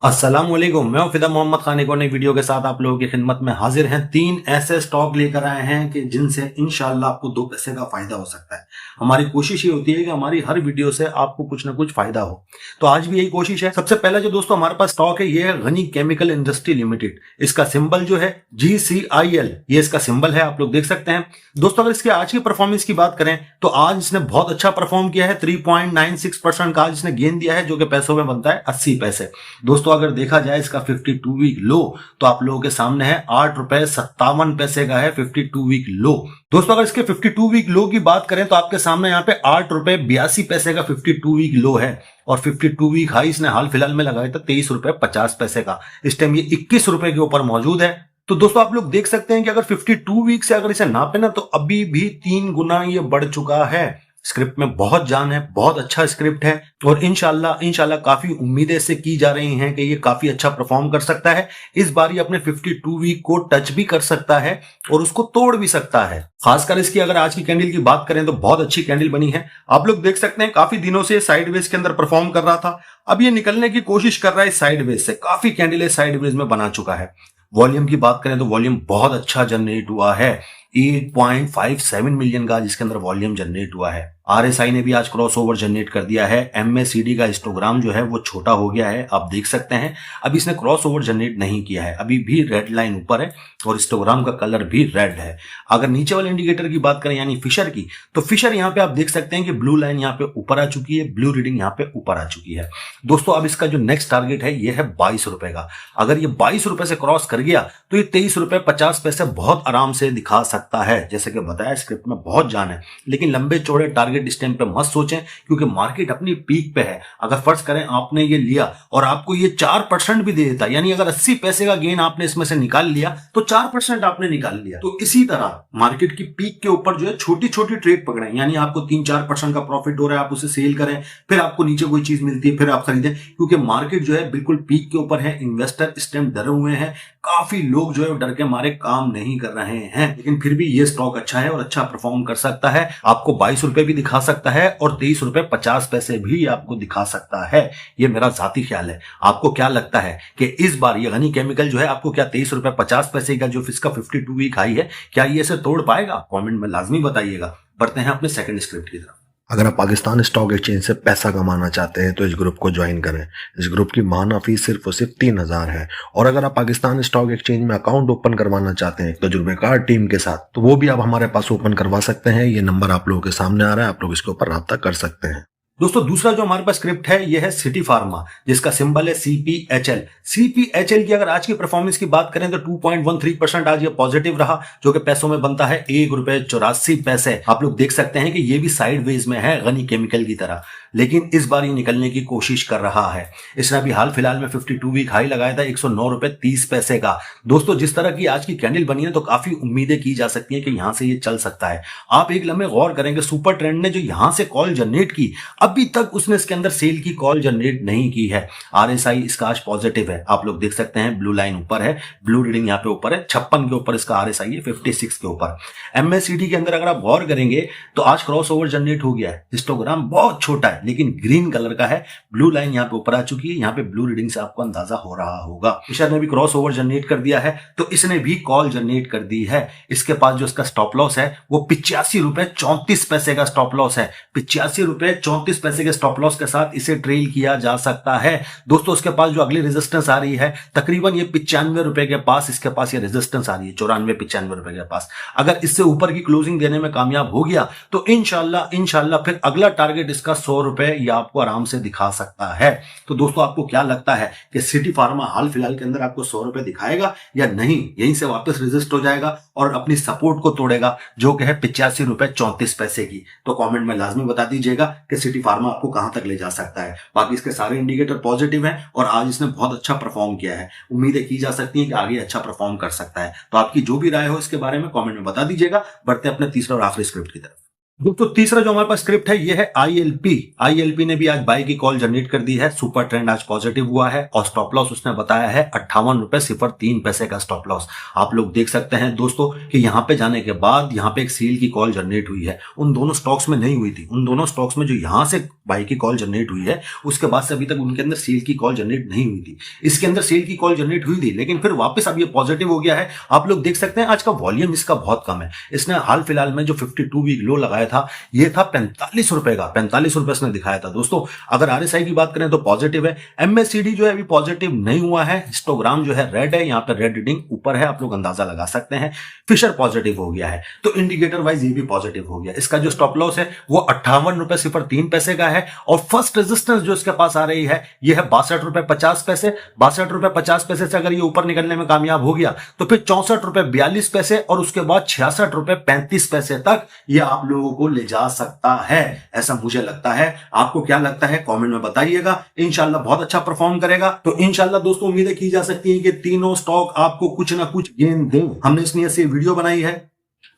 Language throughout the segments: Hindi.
अस्सलामुअलैकुम, मैं फिदा मोहम्मद खान एक और नई वीडियो के साथ आप लोगों की खिदमत में हाजिर हैं। 3 ऐसे स्टॉक लेकर आए हैं कि जिनसे इंशाल्लाह आपको 2 पैसे का फायदा हो सकता है। हमारी कोशिश ये होती है कि हमारी हर वीडियो से आपको कुछ ना कुछ फायदा हो, तो आज भी यही कोशिश है। सबसे पहला जो दोस्तों हमारे पास स्टॉक है, ये है गनी केमिकल इंडस्ट्री लिमिटेड। इसका सिंबल जो है GCIL, ये इसका सिंबल है, आप लोग देख सकते हैं। दोस्तों अगर इसके आज की परफॉर्मेंस की बात करें तो आज इसने बहुत अच्छा परफॉर्म किया है। 3.96% का आज इसने गेन दिया है, जो कि पैसों में बनता है 80 पैसे। दोस्तों अगर देखा जाए इसका 52 वीक लो तो आप लोगों के सामने है 8 रुपए 57 पैसे का है 52 वीक लो। दोस्तों अगर इसके 52 वीक लो की बात करें तो आपके सामने यहाँ पे 8 रुपए 82 पैसे का 52 वीक लो है, और 52 वीक हाई इसने हाल फिलहाल में लगाया था 23 रुपए 50 पैसे का। इस टाइम ये 21 रुपए के ऊपर मौजूद है। तो दोस्तों आप लोग देख सकते हैं कि अगर 52 वीक से अगर इसे नापे ना तो अभी भी 3 गुना ये बढ़ चुका है। स्क्रिप्ट में बहुत जान है, बहुत अच्छा स्क्रिप्ट है, और इंशाल्लाह काफी उम्मीदें इससे की जा रही हैं कि ये काफी अच्छा परफॉर्म कर सकता है। इस बार ये अपने 52 वीक को टच भी कर सकता है और उसको तोड़ भी सकता है। खासकर इसकी अगर आज की कैंडल की बात करें तो बहुत अच्छी कैंडल बनी है। आप लोग देख सकते हैं काफी दिनों से साइडवेज के अंदर परफॉर्म कर रहा था, अब ये निकलने की कोशिश कर रहा है साइडवेज से। काफी कैंडल साइडवेज में बना चुका है। वॉल्यूम की बात करें तो वॉल्यूम बहुत अच्छा जनरेट हुआ है। 8.57 मिलियन का जिसके अंदर वॉल्यूम जनरेट हुआ है। RSI ने भी आज क्रॉस ओवर जनरेट कर दिया है। MACD का हिस्टोग्राम जो है वो छोटा हो गया है, आप देख सकते हैं। अभी इसने क्रॉस ओवर जनरेट नहीं किया है, अभी भी रेड लाइन ऊपर है और हिस्टोग्राम का कलर भी रेड है। अगर नीचे वाले इंडिकेटर की बात करें यानी फिशर की, तो फिशर यहाँ पे आप देख सकते हैं कि ब्लू लाइन यहाँ पे ऊपर आ चुकी है, ब्लू रीडिंग यहाँ पे ऊपर आ चुकी है। दोस्तों अब इसका जो नेक्स्ट टारगेट है ये है 22 रुपए का। अगर ये 22 रुपए से क्रॉस कर गया तो ये 23 रुपए 50 पैसे बहुत आराम से दिखा सकता है। जैसे कि बताया स्क्रिप्ट में बहुत जान है, लेकिन लंबे चौड़े टारगेट इस टाइम पे मत सोचें, क्योंकि मार्केट अपनी पीक पे है। अगर फर्ज करें आपने ये लिया और आपको ये 4% भी दे देता, यानी अगर 80 पैसे का गेन आपने इसमें से निकाल लिया तो 4% आपने निकाल लिया। तो इसी तरह मार्केट की पीक के ऊपर जो है छोटी छोटी ट्रेड पकड़ें, यानी आपको 3-4% का प्रॉफिट हो रहा है, आप उसे सेल करें, फिर आपको नीचे कोई चीज मिलती है फिर आप खरीदें, क्योंकि मार्केट जो है बिल्कुल पीक के ऊपर है। इन्वेस्टर इस टाइम डरे हुए हैं, काफी लोग जो है डर के मारे काम नहीं कर रहे हैं, लेकिन फिर भी ये स्टॉक अच्छा है और अच्छा परफॉर्म कर सकता है। आपको 22 रुपए भी दिखा सकता है और 23 रुपए 50 पैसे भी आपको दिखा सकता है। ये मेरा जाती ख्याल है। आपको क्या लगता है कि इस बार ये गनी केमिकल जो है आपको क्या 23 रुपए 50 पैसे का जो इसका 52 वीक हाई है, क्या ये इसे तोड़ पाएगा? कमेंट में लाजमी बताइएगा। बढ़ते हैं अपने सेकंड स्क्रिप्ट की तरफ। अगर आप पाकिस्तान स्टॉक एक्सचेंज से पैसा कमाना चाहते हैं तो इस ग्रुप को ज्वाइन करें। इस ग्रुप की माहाना फीस सिर्फ और सिर्फ 3,000 है। और अगर आप पाकिस्तान स्टॉक एक्सचेंज में अकाउंट ओपन करवाना चाहते हैं तजुर्बेकार टीम के साथ, तो वो भी आप हमारे पास ओपन करवा सकते हैं। ये नंबर आप लोगों के सामने आ रहा है, आप लोग इसके ऊपर राब्ता कर सकते हैं। दोस्तों दूसरा जो हमारे पास स्क्रिप्ट है ये है सिटी फार्मा, जिसका सिंबल है CPHL। CPHL की अगर आज की परफॉर्मेंस की बात करें तो 2.13% आज ये पॉजिटिव रहा, जो कि पैसों में बनता है 1 रुपए 84 पैसे। आप लोग देख सकते हैं कि ये भी साइडवेज में है गनी केमिकल की तरह, लेकिन इस बार ये निकलने की कोशिश कर रहा है। इसने अभी हाल फिलहाल में 52 वीक हाई लगाया था 109 रुपए 30 पैसे का। दोस्तों जिस तरह की आज की कैंडल बनी है तो काफी उम्मीदें की जा सकती हैं कि यहां से ये चल सकता है। आप एक लम्हे गौर करेंगे, सुपर ट्रेंड ने जो यहां से कॉल जनरेट की, अभी तक उसने इसके अंदर सेल की कॉल जनरेट नहीं की है। RSI इसका आज पॉजिटिव है, आप लोग देख सकते हैं, ब्लू लाइन ऊपर है, ब्लू रीडिंग यहाँ पे ऊपर है, 56 के ऊपर इसका RSI है, 56 के ऊपर। MACD के अंदर अगर आप गौर करेंगे तो आज क्रॉस ओवर जनरेट हो गया है। हिस्टोग्राम बहुत छोटा है लेकिन ग्रीन कलर का है, ब्लू लाइन यहाँ पे ऊपर आ चुकी है, यहाँ पे ब्लू रीडिंग से आपको अंदाजा हो रहा होगा। फिशर ने भी क्रॉस ओवर जनरेट कर दिया है, तो इसने भी कॉल जनरेट कर दी है। इसके पास जो इसका स्टॉप लॉस है वो 85 रुपए 34 पैसे का स्टॉप लॉस है। 85 रुपए 34 पैसे के स्टॉप लॉस के साथ इसे ट्रेल किया जा सकता है। दोस्तों उसके पास जो अगली रेजिस्टेंस आ रही है तकरीबन ये 95 रुपए के पास, इसके पास ये रेजिस्टेंस आ रही है 94-95 रुपए के पास। अगर इससे ऊपर की क्लोजिंग देने में कामयाब हो गया तो इंशाल्लाह फिर अगला टारगेट इसका 100 रुपए या आपको आराम से दिखा सकता है। तो दोस्तों आपको क्या लगता है कि सिटी फार्मा हाल फिलहाल के अंदर आपको 100 रुपए दिखाएगा या नहीं? यहीं से वापस रेजिस्ट हो जाएगा और अपनी सपोर्ट को तोड़ेगा, जो कि है 85 रुपए 34 पैसे की? तो कमेंट में लाजमी बता दीजिएगा कि सिटी फार्मा आपको कहां तक ले जा सकता है। बाकी इसके सारे इंडिकेटर पॉजिटिव हैं और आज इसने बहुत अच्छा परफॉर्म किया है। उम्मीदें की जा सकती हैं कि आगे अच्छा परफॉर्म कर सकता है। तो आपकी जो भी राय हो इसके बारे में कमेंट में बता दीजिएगा। बढ़ते अपने तीसरे और आखिरी स्क्रिप्ट की तरफ। दोस्तों तीसरा जो हमारे पास स्क्रिप्ट है ये है आईएलपी ने भी आज बाई की कॉल जनरेट कर दी है। सुपर ट्रेंड आज पॉजिटिव हुआ है और स्टॉप लॉस उसने बताया है 58.03 का स्टॉप लॉस। आप लोग देख सकते हैं दोस्तों कि यहां पे जाने के बाद यहां पे एक सेल की कॉल जनरेट हुई है, उन दोनों स्टॉक्स में नहीं हुई थी। उन दोनों स्टॉक्स में जो यहां से बाई की कॉल जनरेट हुई है उसके बाद से अभी तक उनके अंदर सेल की कॉल जनरेट नहीं हुई थी। इसके अंदर सेल की कॉल जनरेट हुई थी लेकिन फिर वापस अब ये पॉजिटिव हो गया है। आप लोग देख सकते हैं आज का वॉल्यूम इसका बहुत कम है। इसने हाल फिलहाल में जो 52 वीक लो लगाया था ये था 45 रुपए का, 45 रुपए इसने दिखाया था। दोस्तों अगर आरएसआई की बात करें तो पॉजिटिव है। एमएससीडी जो है अभी पॉजिटिव नहीं हुआ है। हिस्टोग्राम जो है रेड है, यहां पर रेड रीडिंग ऊपर है, आप लोग अंदाजा लगा सकते हैं। फिशर पॉजिटिव हो गया है तो इंडिकेटर वाइज ये भी पॉजिटिव हो गया। इसका जो स्टॉप लॉस है वो 58.03 का है और फर्स्ट रेजिस्टेंस जो इसके पास आ रही है ये है 62.50। 62.50 से अगर ये ऊपर निकलने में कामयाब हो गया तो फिर 64.42 और उसके बाद 66.35 तक ये आप लोगों को ले जा सकता है, ऐसा मुझे लगता है। आपको क्या लगता है कमेंट में बताइएगा। इंशाल्लाह बहुत अच्छा परफॉर्म करेगा। तो इंशाल्लाह दोस्तों उम्मीदें की जा सकती है कि तीनों स्टॉक आपको कुछ ना कुछ गेन दें। हमने इस नियत से वीडियो बनाई है,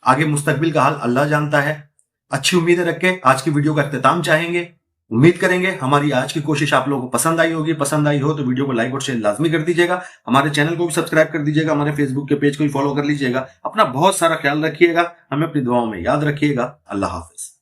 आगे मुस्तकबिल का हाल अल्लाह जानता है। अच्छी उम्मीदें रख के आज की वीडियो का इख्तिताम चाहेंगे। उम्मीद करेंगे हमारी आज की कोशिश आप लोगों को पसंद आई होगी। पसंद आई हो तो वीडियो को लाइक और शेयर लाजमी कर दीजिएगा। हमारे चैनल को भी सब्सक्राइब कर दीजिएगा, हमारे फेसबुक के पेज को भी फॉलो कर लीजिएगा। अपना बहुत सारा ख्याल रखिएगा, हमें अपनी दुआओं में याद रखिएगा। अल्लाह हाफिज।